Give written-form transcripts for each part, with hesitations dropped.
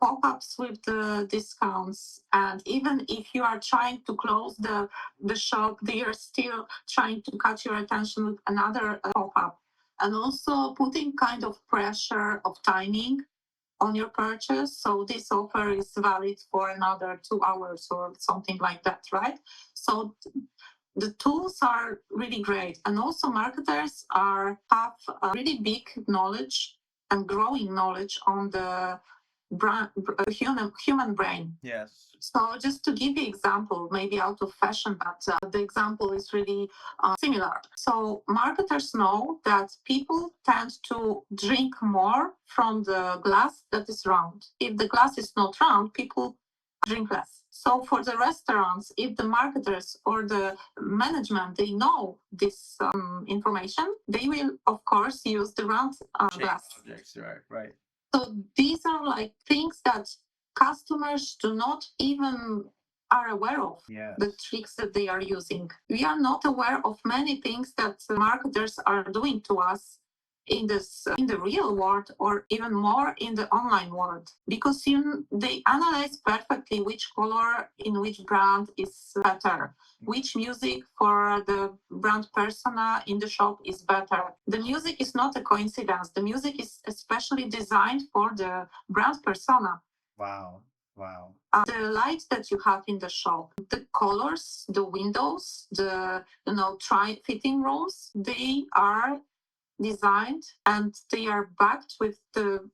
pop-ups with the discounts, and even if you are trying to close the shop, they are still trying to catch your attention with another pop-up, and also putting kind of pressure of timing on your purchase. So this offer is valid for another 2 hours or something like that, right? So the tools are really great, and also marketers have a really big knowledge and growing knowledge on the human brain. Yes. So just to give you example, maybe out of fashion, but the example is really similar. So marketers know that people tend to drink more from the glass that is round. If the glass is not round, people drink less. So for the restaurants, if the marketers or the management, they know this information, they will of course use the round glass. Objects, right, right. So these are like things that customers do not even are aware of. Yes. The tricks that they are using. We are not aware of many things that marketers are doing to us in the real world, or even more in the online world, because they analyze perfectly which color in which brand is better, which music for the brand persona in the shop is better. The music is not a coincidence. The music is especially designed for the brand persona. Wow. Wow. The lights that you have in the shop, the colors, the windows, the try fitting rooms, they are designed and they are backed with the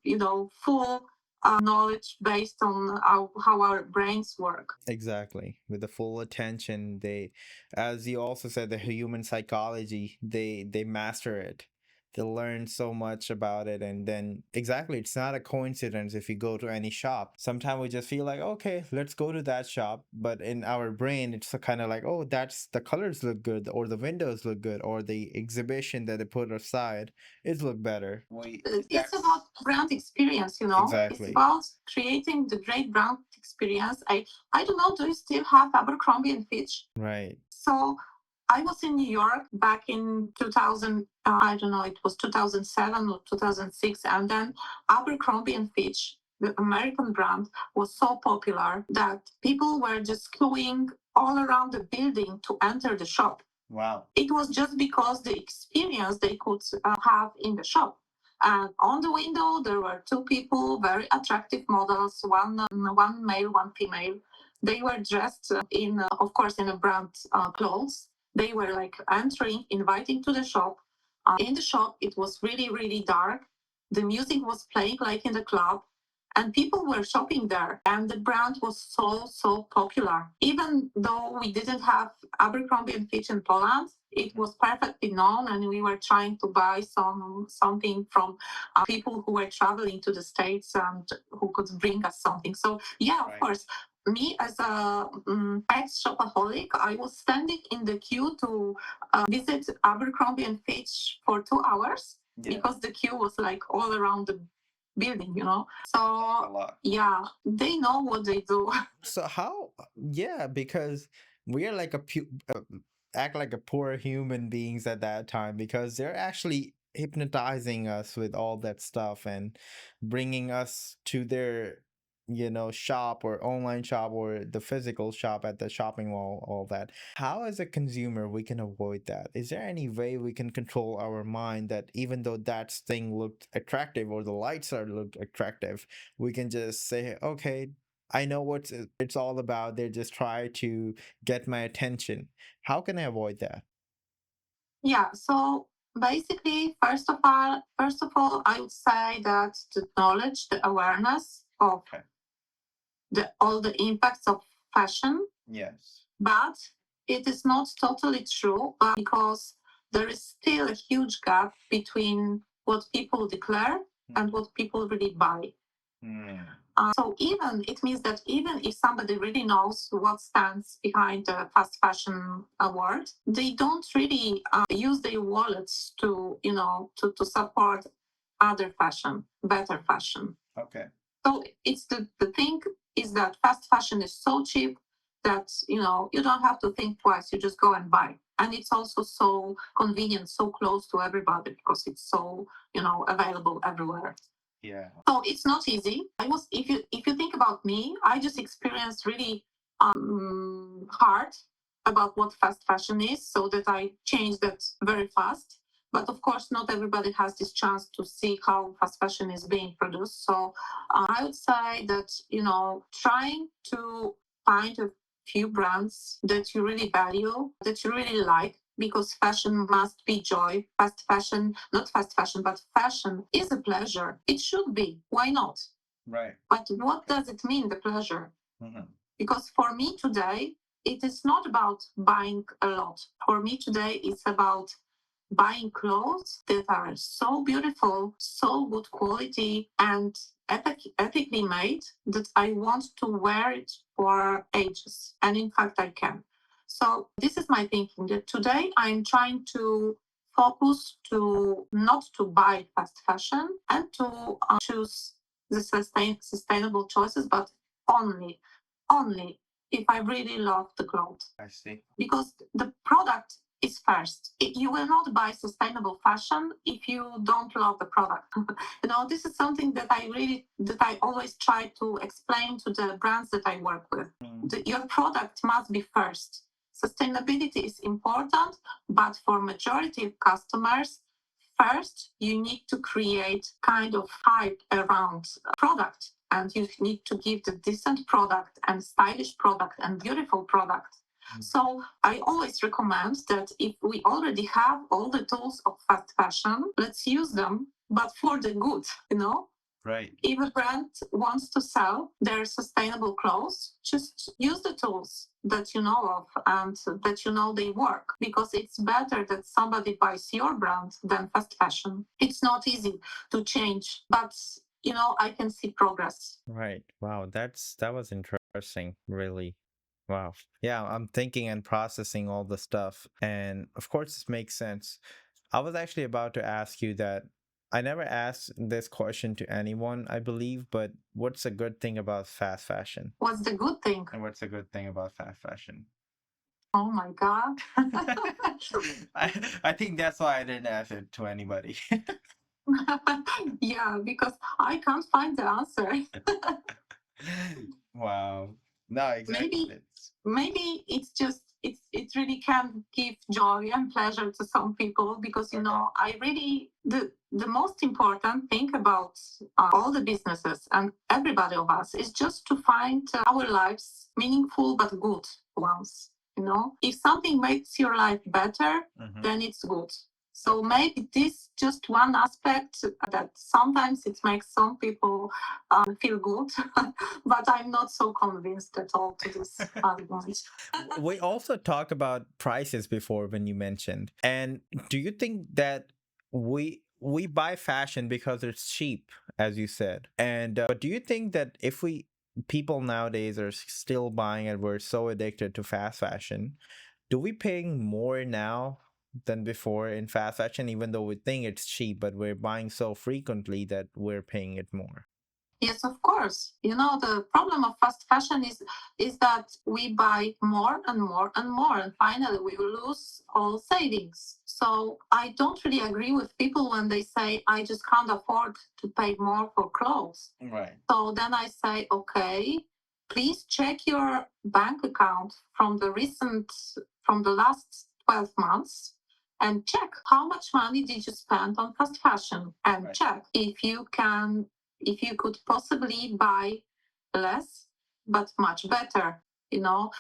full knowledge based on how our brains work. Exactly. With the full attention, they, as you also said, the human psychology, they master it. They learn so much about it, and then exactly, it's not a coincidence if you go to any shop. Sometimes we just feel like, okay, let's go to that shop, but in our brain, it's kind of like, oh, that's the colors look good, or the windows look good, or the exhibition that they put aside is look better. It's about brand experience, It's Exactly. about creating the great brand experience. I don't know, do you still have Abercrombie and Fitch? Right. So I was in New York back in 2000, I don't know, it was 2007 or 2006. And then Abercrombie and Fitch, the American brand, was so popular that people were just queuing all around the building to enter the shop. Wow. It was just because the experience they could have in the shop. And on the window, there were two people, very attractive models, one male, one female. They were dressed of course, in a brand clothes. They were like entering, inviting to the shop. In the shop, it was really, really dark. The music was playing like in the club, and people were shopping there. And the brand was so, so popular. Even though we didn't have Abercrombie and Fitch in Poland, it was perfectly known, and we were trying to buy something from people who were traveling to the States and who could bring us something. So yeah, of course, me as a ex-shopaholic, I was standing in the queue to visit Abercrombie and Fitch for 2 hours. Yeah. Because the queue was like all around the building. So yeah, they know what they do. So how? Yeah, because we are like act like a poor human beings at that time, because they're actually hypnotizing us with all that stuff and bringing us to their shop or online shop or the physical shop at the shopping mall, all that. How as a consumer we can avoid that? Is there any way we can control our mind that even though that thing looked attractive or the lights are looked attractive, we can just say, okay, I know what it's all about. They just try to get my attention. How can I avoid that? Yeah, so basically, first of all, I would say that the knowledge, the awareness of all the impacts of fashion. Yes. But it is not totally true, because there is still a huge gap between what people declare and what people really buy. So even it means that even if somebody really knows what stands behind the fast fashion award, they don't really use their wallets to support other fashion, better fashion. Okay. So it's the thing is that fast fashion is so cheap that you don't have to think twice. You just go and buy. And it's also so convenient, so close to everybody, because it's so available everywhere. Yeah. So it's not easy. If you think about me, I just experienced really hard about what fast fashion is, so that I changed that very fast. But of course, not everybody has this chance to see how fast fashion is being produced. So I would say that, trying to find a few brands that you really value, that you really like, because fashion must be joy. Fast fashion, not fast fashion, but fashion is a pleasure. It should be. Why not? Right. But what does it mean, the pleasure? Mhm. Because for me today, it is not about buying a lot. For me today, it's about buying clothes that are so beautiful, so good quality, and ethically made that I want to wear it for ages. And in fact, I can. So this is my thinking, that today I'm trying to focus to not to buy fast fashion and to choose the sustainable choices, but only if I really love the clothes. I see. Because the product is first. You will not buy sustainable fashion if you don't love the product. This is something that I always try to explain to the brands that I work with. Your product must be first. Sustainability is important, but for majority of customers, first you need to create kind of hype around a product, and you need to give the decent product and stylish product and beautiful product. So I always recommend that if we already have all the tools of fast fashion, let's use them, but for the good. Right. If a brand wants to sell their sustainable clothes, just use the tools that you know of and that you know they work, because it's better that somebody buys your brand than fast fashion. It's not easy to change, but I can see progress. Right. Wow, that was interesting, really. Wow. Yeah, I'm thinking and processing all the stuff. And of course, this makes sense. I was actually about to ask you that. I never asked this question to anyone, I believe, but what's a good thing about fast fashion? What's the good thing? And what's a good thing about fast fashion? Oh my God. I think that's why I didn't ask it to anybody. Yeah, because I can't find the answer. Wow. No, exactly. Maybe it really can give joy and pleasure to some people, because I really the most important thing about all the businesses and everybody of us is just to find our lives meaningful but good ones. If something makes your life better, then it's good. So maybe this just one aspect that sometimes it makes some people feel good, but I'm not so convinced at all to this argument. We also talked about prices before when you mentioned. And do you think that we buy fashion because it's cheap, as you said? And but do you think that if people nowadays are still buying and we're so addicted to fast fashion, do we paying more now than before in fast fashion, even though we think it's cheap, but we're buying so frequently that we're paying it more? Yes, of course. The problem of fast fashion is that we buy more and more and more, and finally we lose all savings. So I don't really agree with people when they say, I just can't afford to pay more for clothes. Right. So then I say, okay, please check your bank account from the last 12 months, and check how much money did you spend on fast fashion, and Right. check if you could possibly buy less but much better,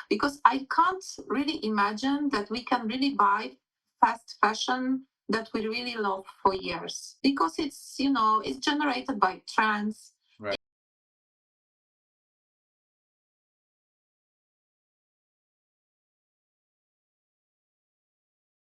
because I can't really imagine that we can really buy fast fashion that we really love for years, because it's generated by trends,